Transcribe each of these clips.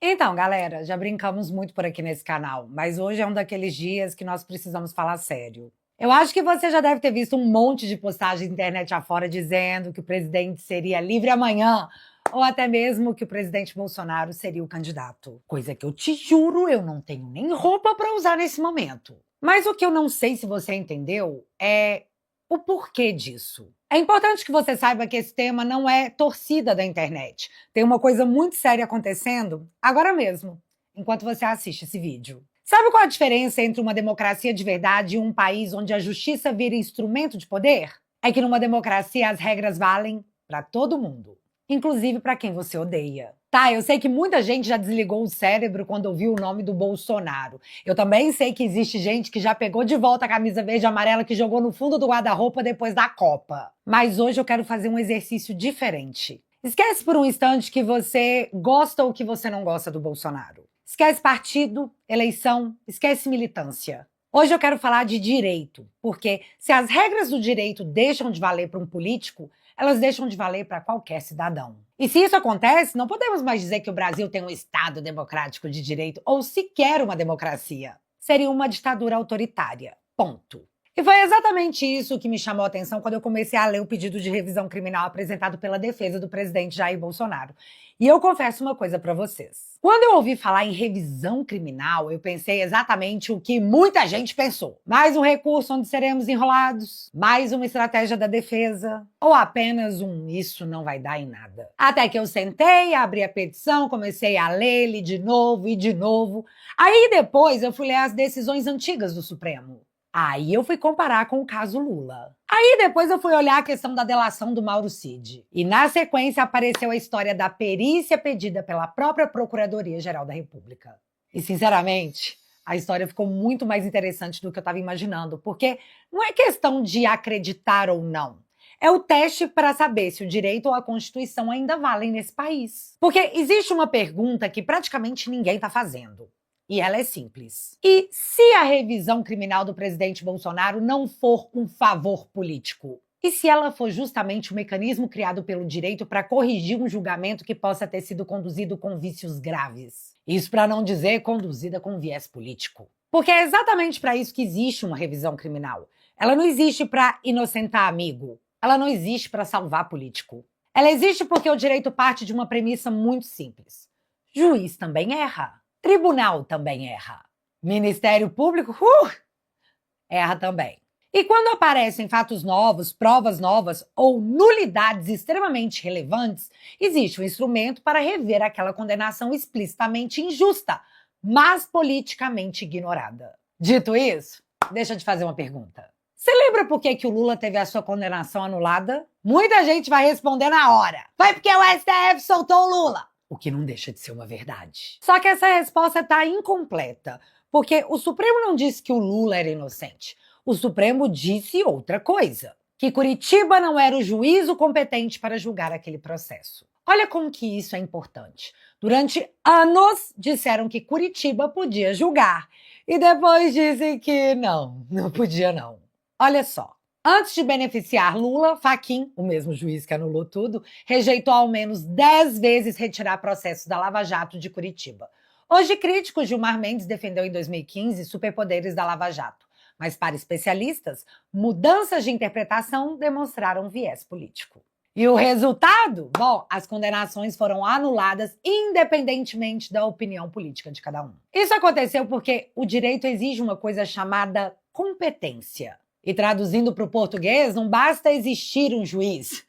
Então, galera, já brincamos muito por aqui nesse canal, mas hoje é um daqueles dias que nós precisamos falar sério. Eu acho que você já deve ter visto um monte de postagens na internet afora dizendo que o presidente seria livre amanhã, ou até mesmo que o presidente Bolsonaro seria o candidato. Coisa que eu te juro, eu não tenho nem roupa para usar nesse momento. Mas o que eu não sei se você entendeu é o porquê disso. É importante que você saiba que esse tema não é torcida da internet. Tem uma coisa muito séria acontecendo agora mesmo, enquanto você assiste esse vídeo. Sabe qual a diferença entre uma democracia de verdade e um país onde a justiça vira instrumento de poder? É que numa democracia as regras valem para todo mundo, inclusive para quem você odeia. Tá, eu sei que muita gente já desligou o cérebro quando ouviu o nome do Bolsonaro. Eu também sei que existe gente que já pegou de volta a camisa verde e amarela que jogou no fundo do guarda-roupa depois da Copa. Mas hoje eu quero fazer um exercício diferente. Esquece por um instante que você gosta ou que você não gosta do Bolsonaro. Esquece partido, eleição, esquece militância. Hoje eu quero falar de direito, porque se as regras do direito deixam de valer para um político, elas deixam de valer para qualquer cidadão. E se isso acontece, não podemos mais dizer que o Brasil tem um Estado democrático de direito ou sequer uma democracia. Seria uma ditadura autoritária. Ponto. E foi exatamente isso que me chamou a atenção quando eu comecei a ler o pedido de revisão criminal apresentado pela defesa do presidente Jair Bolsonaro. E eu confesso uma coisa para vocês. Quando eu ouvi falar em revisão criminal, eu pensei exatamente o que muita gente pensou. Mais um recurso onde seremos enrolados? Mais uma estratégia da defesa? Ou apenas um isso não vai dar em nada? Até que eu sentei, abri a petição, comecei a ler ele de novo e de novo. Aí depois eu fui ler as decisões antigas do Supremo. Aí eu fui comparar com o caso Lula. Aí depois eu fui olhar a questão da delação do Mauro Cid. E na sequência apareceu a história da perícia pedida pela própria Procuradoria-Geral da República. E sinceramente, a história ficou muito mais interessante do que eu estava imaginando, porque não é questão de acreditar ou não. É o teste para saber se o direito ou a Constituição ainda valem nesse país. Porque existe uma pergunta que praticamente ninguém está fazendo. E ela é simples. E se a revisão criminal do presidente Bolsonaro não for um favor político? E se ela for justamente o mecanismo criado pelo direito para corrigir um julgamento que possa ter sido conduzido com vícios graves? Isso para não dizer conduzida com viés político. Porque é exatamente para isso que existe uma revisão criminal. Ela não existe para inocentar amigo. Ela não existe para salvar político. Ela existe porque o direito parte de uma premissa muito simples. Juiz também erra. Tribunal também erra. Ministério Público, erra também. E quando aparecem fatos novos, provas novas ou nulidades extremamente relevantes, existe um instrumento para rever aquela condenação explicitamente injusta, mas politicamente ignorada. Dito isso, deixa eu te fazer uma pergunta. Você lembra por que o Lula teve a sua condenação anulada? Muita gente vai responder na hora. Foi porque o STF soltou o Lula. O que não deixa de ser uma verdade. Só que essa resposta está incompleta, porque o Supremo não disse que o Lula era inocente. O Supremo disse outra coisa, que Curitiba não era o juízo competente para julgar aquele processo. Olha como que isso é importante. Durante anos disseram que Curitiba podia julgar, e depois dizem que não podia não. Olha só. Antes de beneficiar Lula, Fachin, o mesmo juiz que anulou tudo, rejeitou ao menos 10 vezes retirar processos da Lava Jato de Curitiba. Hoje, crítico, Gilmar Mendes defendeu em 2015 superpoderes da Lava Jato. Mas para especialistas, mudanças de interpretação demonstraram viés político. E o resultado? Bom, as condenações foram anuladas independentemente da opinião política de cada um. Isso aconteceu porque o direito exige uma coisa chamada competência. E traduzindo para o português, não basta existir um juiz.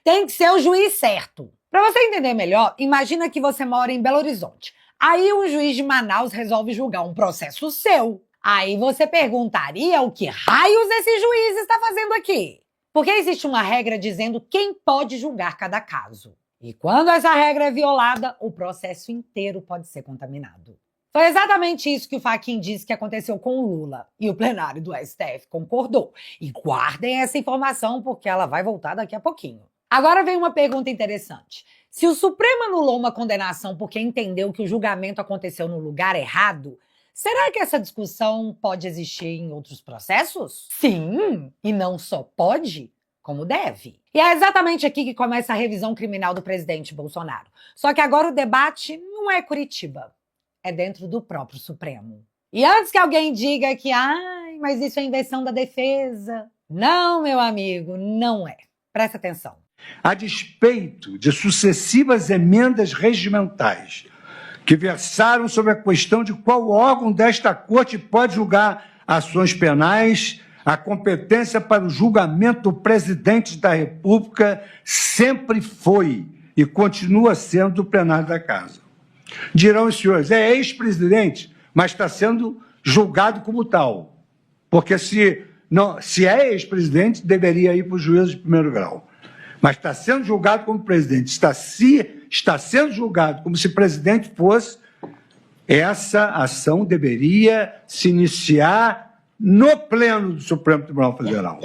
Tem que ser o juiz certo. Para você entender melhor, imagina que você mora em Belo Horizonte. Aí um juiz de Manaus resolve julgar um processo seu. Aí você perguntaria o que raios esse juiz está fazendo aqui? Porque existe uma regra dizendo quem pode julgar cada caso. E quando essa regra é violada, o processo inteiro pode ser contaminado. Foi exatamente isso que o Fachin disse que aconteceu com o Lula. E o plenário do STF concordou. E guardem essa informação porque ela vai voltar daqui a pouquinho. Agora vem uma pergunta interessante. Se o Supremo anulou uma condenação porque entendeu que o julgamento aconteceu no lugar errado, será que essa discussão pode existir em outros processos? Sim, e não só pode, como deve. E é exatamente aqui que começa a revisão criminal do presidente Bolsonaro. Só que agora o debate não é Curitiba, é dentro do próprio Supremo. E antes que alguém diga que, mas isso é invenção da defesa. Não, meu amigo, não é. Presta atenção. A despeito de sucessivas emendas regimentais que versaram sobre a questão de qual órgão desta corte pode julgar ações penais, a competência para o julgamento do presidente da República sempre foi e continua sendo do plenário da Casa. Dirão os senhores, é ex-presidente, mas está sendo julgado como tal. Porque se é ex-presidente, deveria ir para o juízo de primeiro grau. Mas está sendo julgado como presidente, está sendo julgado como se presidente fosse, essa ação deveria se iniciar no pleno do Supremo Tribunal Federal.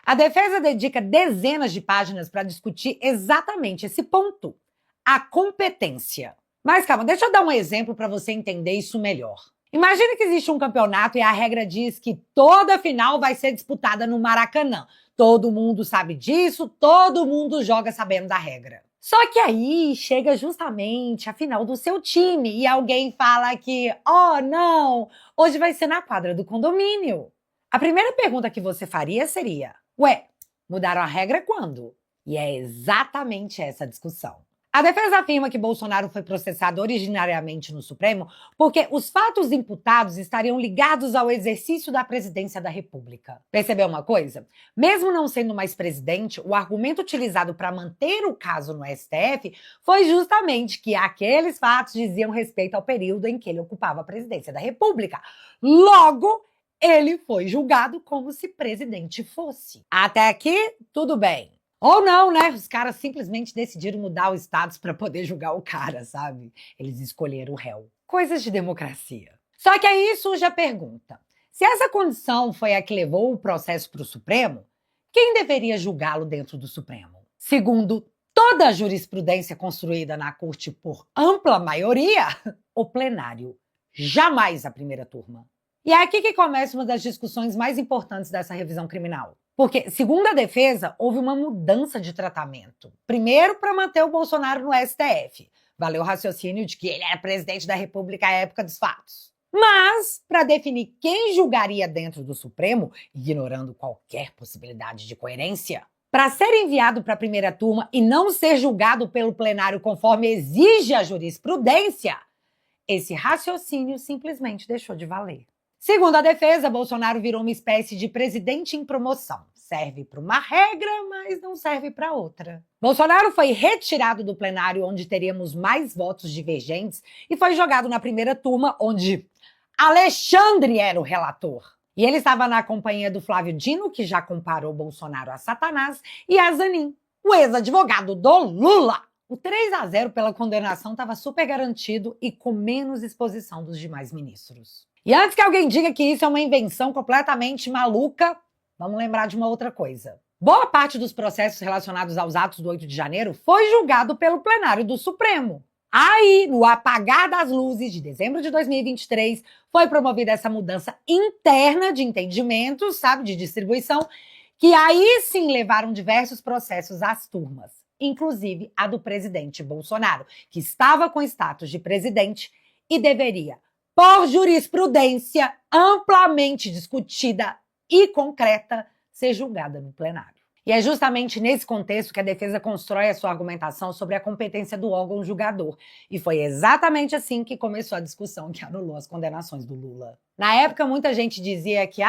A defesa dedica dezenas de páginas para discutir exatamente esse ponto, a competência. Mas calma, deixa eu dar um exemplo para você entender isso melhor. Imagine que existe um campeonato e a regra diz que toda final vai ser disputada no Maracanã. Todo mundo sabe disso, todo mundo joga sabendo da regra. Só que aí chega justamente a final do seu time e alguém fala que, não, hoje vai ser na quadra do condomínio. A primeira pergunta que você faria seria, mudaram a regra quando? E é exatamente essa a discussão. A defesa afirma que Bolsonaro foi processado originariamente no Supremo porque os fatos imputados estariam ligados ao exercício da presidência da República. Percebeu uma coisa? Mesmo não sendo mais presidente, o argumento utilizado para manter o caso no STF foi justamente que aqueles fatos diziam respeito ao período em que ele ocupava a presidência da República. Logo, ele foi julgado como se presidente fosse. Até aqui, tudo bem. Ou não, né? Os caras simplesmente decidiram mudar o status para poder julgar o cara, sabe? Eles escolheram o réu. Coisas de democracia. Só que aí surge a pergunta. Se essa condição foi a que levou o processo para o Supremo, quem deveria julgá-lo dentro do Supremo? Segundo toda a jurisprudência construída na corte por ampla maioria, o plenário. Jamais a primeira turma. E é aqui que começa uma das discussões mais importantes dessa revisão criminal. Porque, segundo a defesa, houve uma mudança de tratamento. Primeiro, para manter o Bolsonaro no STF. Valeu o raciocínio de que ele era presidente da República à época dos fatos. Mas, para definir quem julgaria dentro do Supremo, ignorando qualquer possibilidade de coerência, para ser enviado para a primeira turma e não ser julgado pelo plenário conforme exige a jurisprudência, esse raciocínio simplesmente deixou de valer. Segundo a defesa, Bolsonaro virou uma espécie de presidente em promoção. Serve para uma regra, mas não serve para outra. Bolsonaro foi retirado do plenário, onde teríamos mais votos divergentes, e foi jogado na primeira turma, onde Alexandre era o relator. E ele estava na companhia do Flávio Dino, que já comparou Bolsonaro a Satanás, e a Zanin, o ex-advogado do Lula. O 3-0 pela condenação estava super garantido e com menos exposição dos demais ministros. E antes que alguém diga que isso é uma invenção completamente maluca, vamos lembrar de uma outra coisa. Boa parte dos processos relacionados aos atos do 8 de janeiro foi julgado pelo plenário do Supremo. Aí, no apagar das luzes de dezembro de 2023, foi promovida essa mudança interna de entendimento, de distribuição, que aí sim levaram diversos processos às turmas, inclusive a do presidente Bolsonaro, que estava com status de presidente e deveria, por jurisprudência amplamente discutida e concreta, ser julgada no plenário. E é justamente nesse contexto que a defesa constrói a sua argumentação sobre a competência do órgão julgador. E foi exatamente assim que começou a discussão que anulou as condenações do Lula. Na época, muita gente dizia que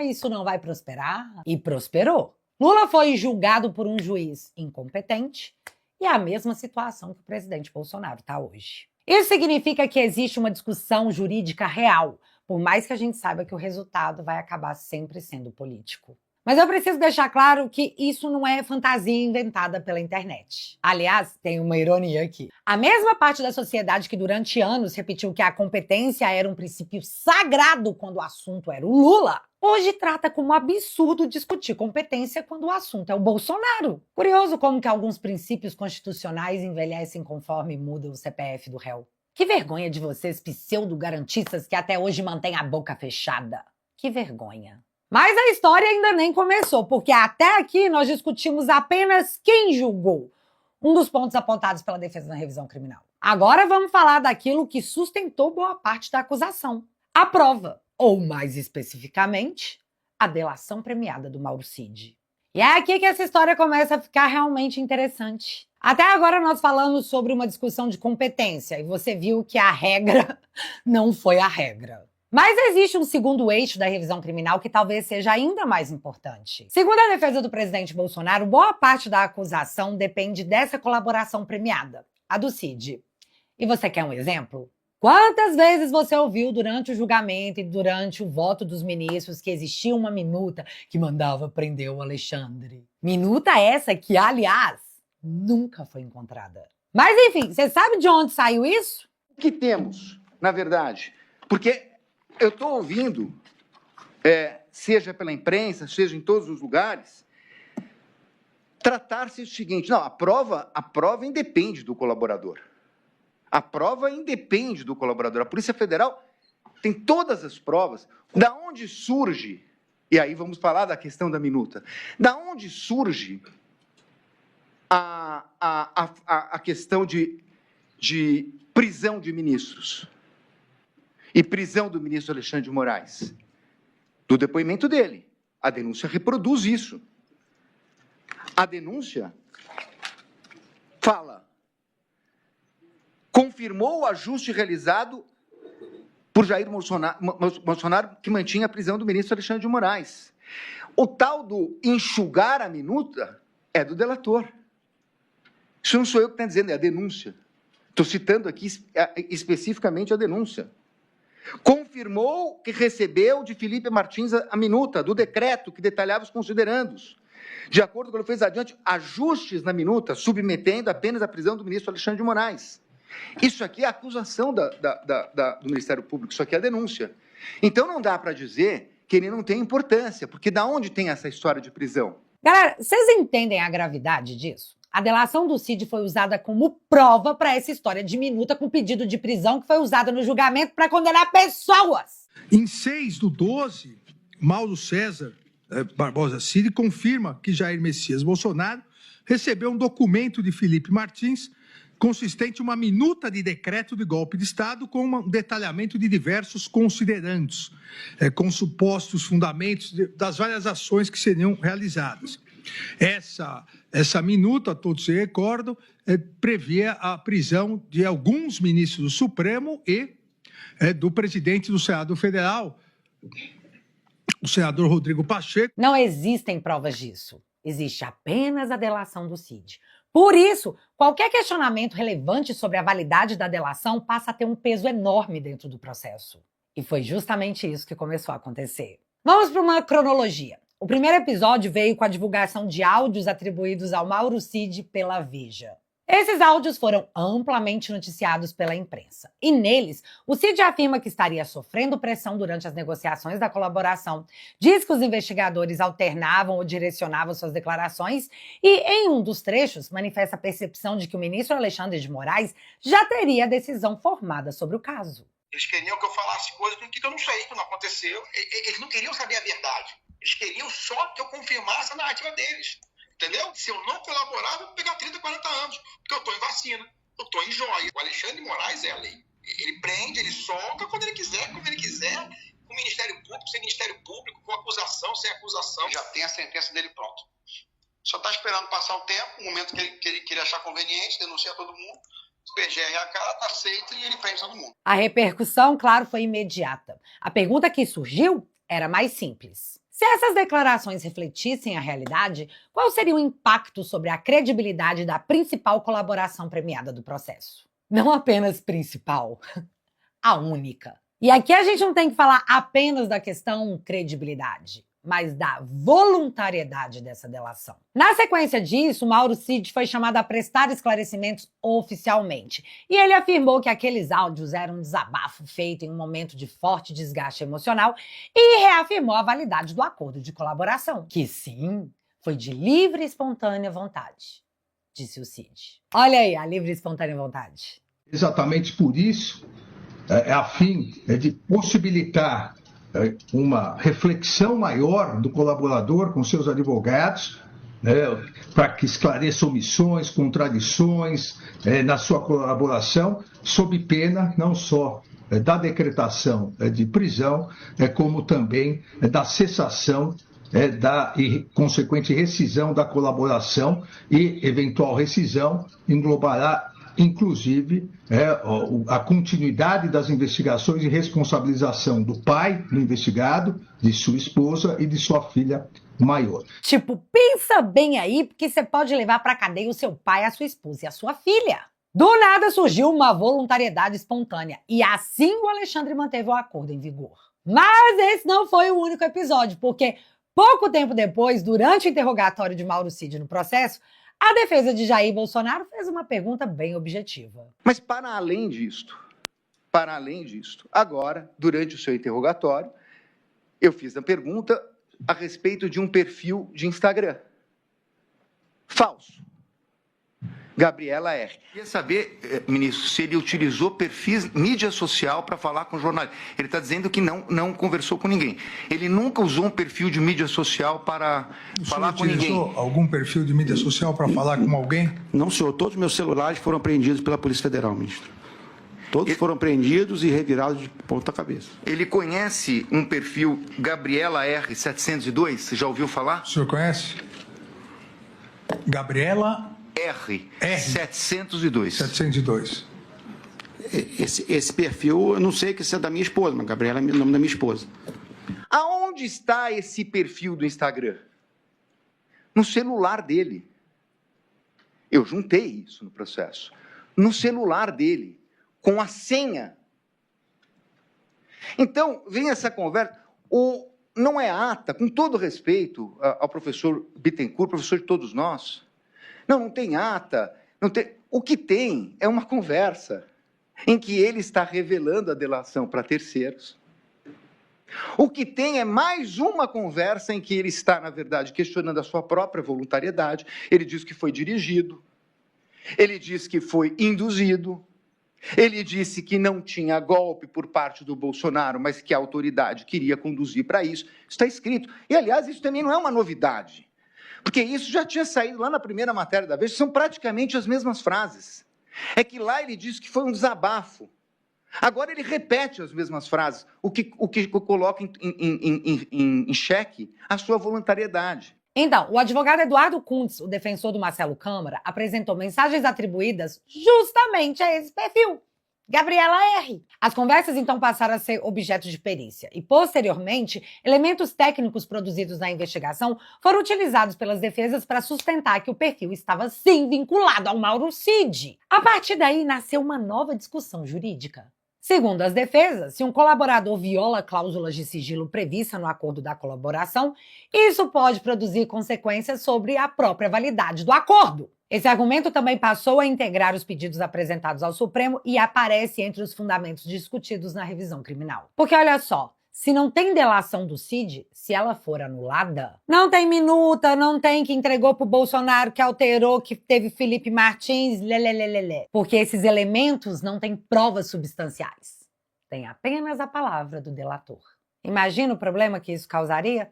isso não vai prosperar. E prosperou. Lula foi julgado por um juiz incompetente e é a mesma situação que o presidente Bolsonaro está hoje. Isso significa que existe uma discussão jurídica real, por mais que a gente saiba que o resultado vai acabar sempre sendo político. Mas eu preciso deixar claro que isso não é fantasia inventada pela internet. Aliás, tem uma ironia aqui. A mesma parte da sociedade que durante anos repetiu que a competência era um princípio sagrado quando o assunto era o Lula, hoje trata como absurdo discutir competência quando o assunto é o Bolsonaro. Curioso como que alguns princípios constitucionais envelhecem conforme muda o CPF do réu. Que vergonha de vocês, pseudo-garantistas, que até hoje mantêm a boca fechada. Que vergonha. Mas a história ainda nem começou, porque até aqui nós discutimos apenas quem julgou, um dos pontos apontados pela defesa na revisão criminal. Agora vamos falar daquilo que sustentou boa parte da acusação: a prova, ou mais especificamente, a delação premiada do Mauro Cid. E é aqui que essa história começa a ficar realmente interessante. Até agora nós falamos sobre uma discussão de competência, e você viu que a regra não foi a regra. Mas existe um segundo eixo da revisão criminal que talvez seja ainda mais importante. Segundo a defesa do presidente Bolsonaro, boa parte da acusação depende dessa colaboração premiada, a do Cid. E você quer um exemplo? Quantas vezes você ouviu durante o julgamento e durante o voto dos ministros que existia uma minuta que mandava prender o Alexandre? Minuta essa que, aliás, nunca foi encontrada. Mas enfim, você sabe de onde saiu isso? O que temos, na verdade? Porque eu estou ouvindo, seja pela imprensa, seja em todos os lugares, tratar-se o seguinte: não, a prova independe do colaborador. A prova independe do colaborador. A Polícia Federal tem todas as provas. Da onde surge, e aí vamos falar da questão da minuta, da onde surge a questão de prisão de ministros e prisão do ministro Alexandre de Moraes? Do depoimento dele. A denúncia reproduz isso. A denúncia fala: confirmou o ajuste realizado por Jair Bolsonaro que mantinha a prisão do ministro Alexandre de Moraes. O tal do enxugar a minuta é do delator. Isso não sou eu que estou dizendo, é a denúncia. Estou citando aqui especificamente a denúncia. Confirmou que recebeu de Felipe Martins a minuta do decreto que detalhava os considerandos. De acordo com o que ele fez adiante, ajustes na minuta, submetendo apenas a prisão do ministro Alexandre de Moraes. Isso aqui é a acusação do Ministério Público, isso aqui é a denúncia. Então não dá para dizer que ele não tem importância, porque da onde tem essa história de prisão? Galera, vocês entendem a gravidade disso? A delação do Cid foi usada como prova para essa história de minuta com pedido de prisão que foi usada no julgamento para condenar pessoas. Em 6/12, Mauro César Barbosa Cid confirma que Jair Messias Bolsonaro recebeu um documento de Felipe Martins consistente em uma minuta de decreto de golpe de Estado com um detalhamento de diversos considerandos, com supostos fundamentos das várias ações que seriam realizadas. Essa minuta, todos se recordam, previa a prisão de alguns ministros do Supremo e do presidente do Senado Federal, o senador Rodrigo Pacheco. Não existem provas disso. Existe apenas a delação do Cid. Por isso, qualquer questionamento relevante sobre a validade da delação passa a ter um peso enorme dentro do processo. E foi justamente isso que começou a acontecer. Vamos para uma cronologia. O primeiro episódio veio com a divulgação de áudios atribuídos ao Mauro Cid pela Veja. Esses áudios foram amplamente noticiados pela imprensa. E neles, o Cid afirma que estaria sofrendo pressão durante as negociações da colaboração, diz que os investigadores alternavam ou direcionavam suas declarações e, em um dos trechos, manifesta a percepção de que o ministro Alexandre de Moraes já teria a decisão formada sobre o caso. Eles queriam que eu falasse coisas que eu não sei, que não aconteceu. Eles não queriam saber a verdade. Eles queriam só que eu confirmasse a narrativa deles. Entendeu? Se eu não colaborar, eu vou pegar 30, 40 anos. Porque eu estou em vacina, eu estou em joia. O Alexandre de Moraes é a lei. Ele prende, ele solta quando ele quiser, como ele quiser. Com o Ministério Público, sem Ministério Público, com acusação, sem acusação. Ele já tem a sentença dele pronta. Só está esperando passar o tempo, o momento que ele achar conveniente, denuncia todo mundo. O PGR acata, aceita e ele prende todo mundo. A repercussão, claro, foi imediata. A pergunta que surgiu era mais simples. Se essas declarações refletissem a realidade, qual seria o impacto sobre a credibilidade da principal colaboração premiada do processo? Não apenas principal, a única. E aqui a gente não tem que falar apenas da questão credibilidade, mas da voluntariedade dessa delação. Na sequência disso, Mauro Cid foi chamado a prestar esclarecimentos oficialmente. E ele afirmou que aqueles áudios eram um desabafo feito em um momento de forte desgaste emocional e reafirmou a validade do acordo de colaboração, que sim, foi de livre e espontânea vontade, disse o Cid. Olha aí, a livre e espontânea vontade. Exatamente por isso, a fim de possibilitar uma reflexão maior do colaborador com seus advogados, né, para que esclareça omissões, contradições na sua colaboração, sob pena não só da decretação de prisão, como também da cessação da consequente rescisão da colaboração, e eventual rescisão englobará, inclusive, a continuidade das investigações e responsabilização do pai do investigado, de sua esposa e de sua filha maior. Tipo, pensa bem aí, porque você pode levar pra cadeia o seu pai, a sua esposa e a sua filha. Do nada surgiu uma voluntariedade espontânea, e assim o Alexandre manteve o acordo em vigor. Mas esse não foi o único episódio, porque pouco tempo depois, durante o interrogatório de Mauro Cid no processo, a defesa de Jair Bolsonaro fez uma pergunta bem objetiva. Mas para além disto, agora, durante o seu interrogatório, eu fiz a pergunta a respeito de um perfil de Instagram falso. Gabriela R. Queria saber, ministro, se ele utilizou perfis, mídia social para falar com jornalistas. Ele está dizendo que não conversou com ninguém. Ele nunca usou um perfil de mídia social para falar com ninguém. Utilizou algum perfil de mídia social para falar com alguém? Não, senhor. Todos os meus celulares foram apreendidos pela Polícia Federal, ministro. Todos foram apreendidos e revirados de ponta cabeça. Ele conhece um perfil Gabriela R. 702? Você já ouviu falar? O senhor conhece? Gabriela R. 702. 702. Esse perfil, eu não sei que isso é da minha esposa, mas Gabriela é o nome da minha esposa. Aonde está esse perfil do Instagram? No celular dele. Eu juntei isso no processo. No celular dele, com a senha. Então, vem essa conversa. Não é ata, com todo respeito ao professor Bittencourt, professor de todos nós. Não tem ata. O que tem é uma conversa em que ele está revelando a delação para terceiros. O que tem é mais uma conversa em que ele está, na verdade, questionando a sua própria voluntariedade. Ele diz que foi dirigido. Ele diz que foi induzido. Ele disse que não tinha golpe por parte do Bolsonaro, mas que a autoridade queria conduzir para isso. Isso está escrito. E, aliás, isso também não é uma novidade. Porque isso já tinha saído lá na primeira matéria da Veja, são praticamente as mesmas frases. É que lá ele disse que foi um desabafo. Agora ele repete as mesmas frases, o que coloca em xeque a sua voluntariedade. Então, o advogado Eduardo Kuntz, o defensor do Marcelo Câmara, apresentou mensagens atribuídas justamente a esse perfil, Gabriela R. As conversas, então, passaram a ser objeto de perícia e, posteriormente, elementos técnicos produzidos na investigação foram utilizados pelas defesas para sustentar que o perfil estava, sim, vinculado ao Mauro Cid. A partir daí, nasceu uma nova discussão jurídica. Segundo as defesas, se um colaborador viola cláusulas de sigilo prevista no acordo da colaboração, isso pode produzir consequências sobre a própria validade do acordo. Esse argumento também passou a integrar os pedidos apresentados ao Supremo e aparece entre os fundamentos discutidos na revisão criminal. Porque olha só, se não tem delação do Cid, se ela for anulada, não tem minuta, não tem que entregou pro Bolsonaro, que alterou, que teve Felipe Martins, lelelelele. Porque esses elementos não têm provas substanciais. Tem apenas a palavra do delator. Imagina o problema que isso causaria?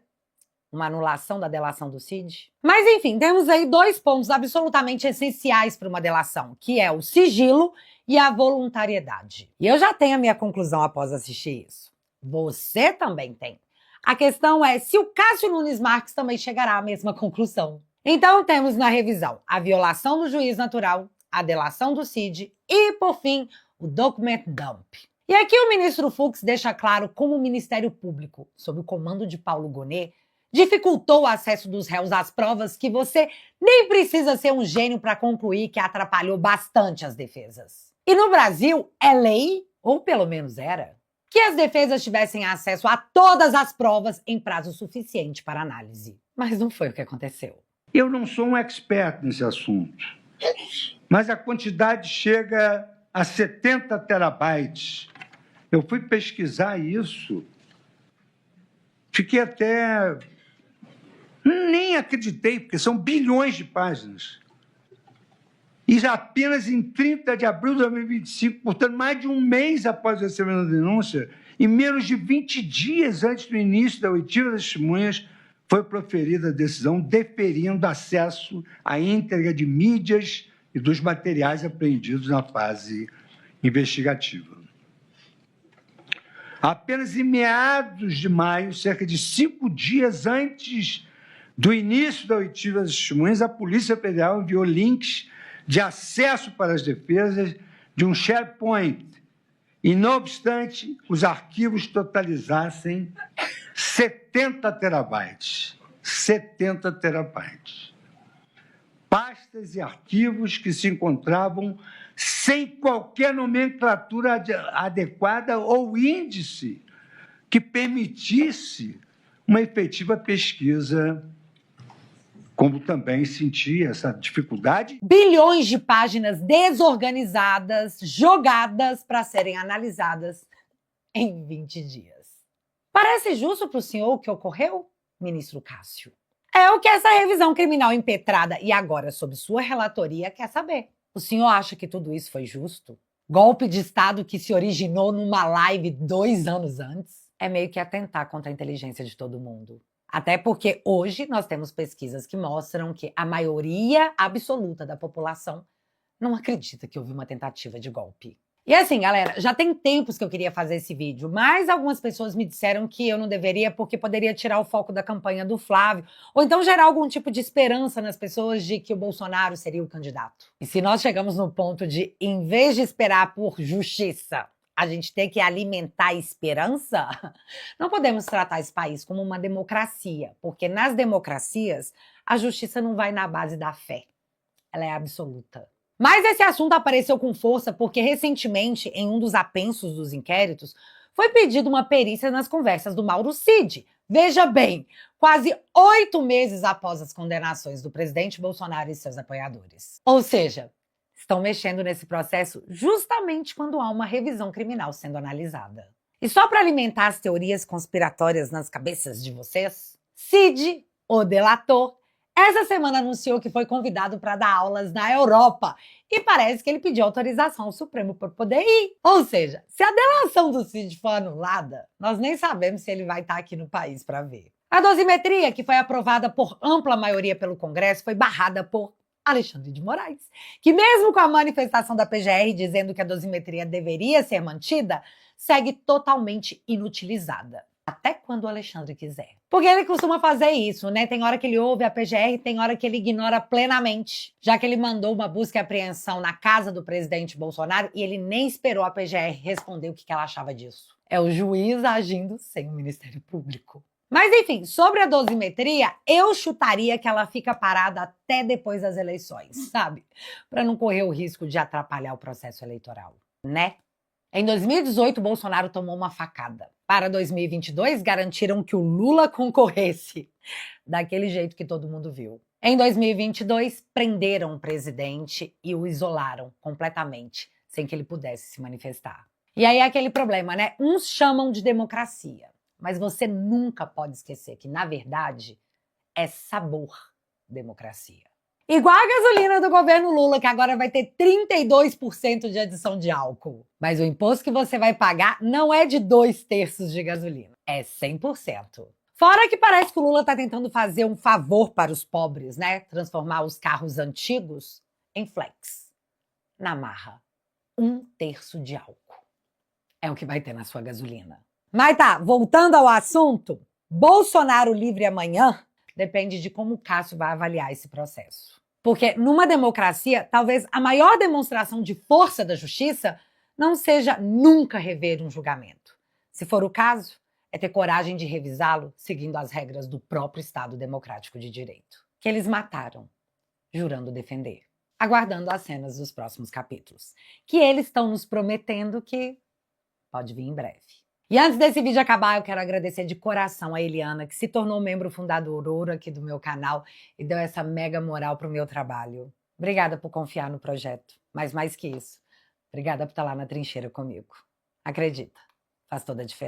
Uma anulação da delação do Cid? Mas enfim, temos aí dois pontos absolutamente essenciais para uma delação, que é o sigilo e a voluntariedade. E eu já tenho a minha conclusão após assistir isso. Você também tem. A questão é se o Cássio Nunes Marques também chegará à mesma conclusão. Então temos na revisão a violação do juiz natural, a delação do Cid e, por fim, o document dump. E aqui o ministro Fux deixa claro como o Ministério Público, sob o comando de Paulo Gonet, dificultou o acesso dos réus às provas que você nem precisa ser um gênio para concluir que atrapalhou bastante as defesas. E no Brasil é lei, ou pelo menos era, que as defesas tivessem acesso a todas as provas em prazo suficiente para análise. Mas não foi o que aconteceu. Eu não sou um expert nesse assunto, mas a quantidade chega a 70 terabytes. Eu fui pesquisar isso, fiquei até... nem acreditei, porque são bilhões de páginas. E já apenas em 30 de abril de 2025, portanto, mais de um mês após o recebimento da denúncia, e menos de 20 dias antes do início da oitiva das testemunhas, foi proferida a decisão deferindo acesso à íntegra de mídias e dos materiais apreendidos na fase investigativa. Apenas em meados de maio, cerca de 5 dias antes do início da oitiva das testemunhas, a Polícia Federal enviou links de acesso para as defesas de um SharePoint, e, não obstante, os arquivos totalizassem 70 terabytes. 70 terabytes. Pastas e arquivos que se encontravam sem qualquer nomenclatura adequada ou índice que permitisse uma efetiva pesquisa, como também senti essa dificuldade. Bilhões de páginas desorganizadas, jogadas para serem analisadas em 20 dias. Parece justo para o senhor o que ocorreu, ministro Cássio? É o que essa revisão criminal impetrada e agora sob sua relatoria quer saber. O senhor acha que tudo isso foi justo? Golpe de Estado que se originou numa live 2 anos antes? É meio que atentar contra a inteligência de todo mundo. Até porque hoje nós temos pesquisas que mostram que a maioria absoluta da população não acredita que houve uma tentativa de golpe. E assim, galera, já tem tempos que eu queria fazer esse vídeo, mas algumas pessoas me disseram que eu não deveria porque poderia tirar o foco da campanha do Flávio, ou então gerar algum tipo de esperança nas pessoas de que o Bolsonaro seria o candidato. E se nós chegamos no ponto de, em vez de esperar por justiça, a gente ter que alimentar a esperança, não podemos tratar esse país como uma democracia, porque nas democracias a justiça não vai na base da fé, ela é absoluta. Mas esse assunto apareceu com força porque recentemente, em um dos apensos dos inquéritos, foi pedida uma perícia nas conversas do Mauro Cid. Veja bem, quase 8 meses após as condenações do presidente Bolsonaro e seus apoiadores. Ou seja, estão mexendo nesse processo justamente quando há uma revisão criminal sendo analisada. E só para alimentar as teorias conspiratórias nas cabeças de vocês, Cid, o delator, essa semana anunciou que foi convidado para dar aulas na Europa e parece que ele pediu autorização ao Supremo para poder ir. Ou seja, se a delação do Cid for anulada, nós nem sabemos se ele vai estar aqui no país para ver. A dosimetria, que foi aprovada por ampla maioria pelo Congresso, foi barrada por Alexandre de Moraes, que mesmo com a manifestação da PGR dizendo que a dosimetria deveria ser mantida, segue totalmente inutilizada. Até quando o Alexandre quiser. Porque ele costuma fazer isso, né? Tem hora que ele ouve a PGR, tem hora que ele ignora plenamente. Já que ele mandou uma busca e apreensão na casa do presidente Bolsonaro e ele nem esperou a PGR responder o que ela achava disso. É o juiz agindo sem o Ministério Público. Mas enfim, sobre a dosimetria, eu chutaria que ela fica parada até depois das eleições, sabe? Para não correr o risco de atrapalhar o processo eleitoral, né? Em 2018, Bolsonaro tomou uma facada. Para 2022, garantiram que o Lula concorresse, daquele jeito que todo mundo viu. Em 2022, prenderam o presidente e o isolaram completamente, sem que ele pudesse se manifestar. E aí é aquele problema, né? Uns chamam de democracia, mas você nunca pode esquecer que, na verdade, é sabor democracia. Igual a gasolina do governo Lula, que agora vai ter 32% de adição de álcool. Mas o imposto que você vai pagar não é de 2/3 de gasolina, é 100%. Fora que parece que o Lula está tentando fazer um favor para os pobres, né? Transformar os carros antigos em flex. Na marra, 1/3 de álcool. É o que vai ter na sua gasolina. Mas tá, voltando ao assunto, Bolsonaro livre amanhã depende de como o Cássio vai avaliar esse processo. Porque numa democracia, talvez a maior demonstração de força da justiça não seja nunca rever um julgamento. Se for o caso, é ter coragem de revisá-lo seguindo as regras do próprio Estado Democrático de Direito, que eles mataram, jurando defender. Aguardando as cenas dos próximos capítulos, que eles estão nos prometendo que pode vir em breve. E antes desse vídeo acabar, eu quero agradecer de coração a Eliana, que se tornou membro fundador aqui do meu canal e deu essa mega moral pro meu trabalho. Obrigada por confiar no projeto, mas mais que isso, obrigada por estar lá na trincheira comigo. Acredita, faz toda a diferença.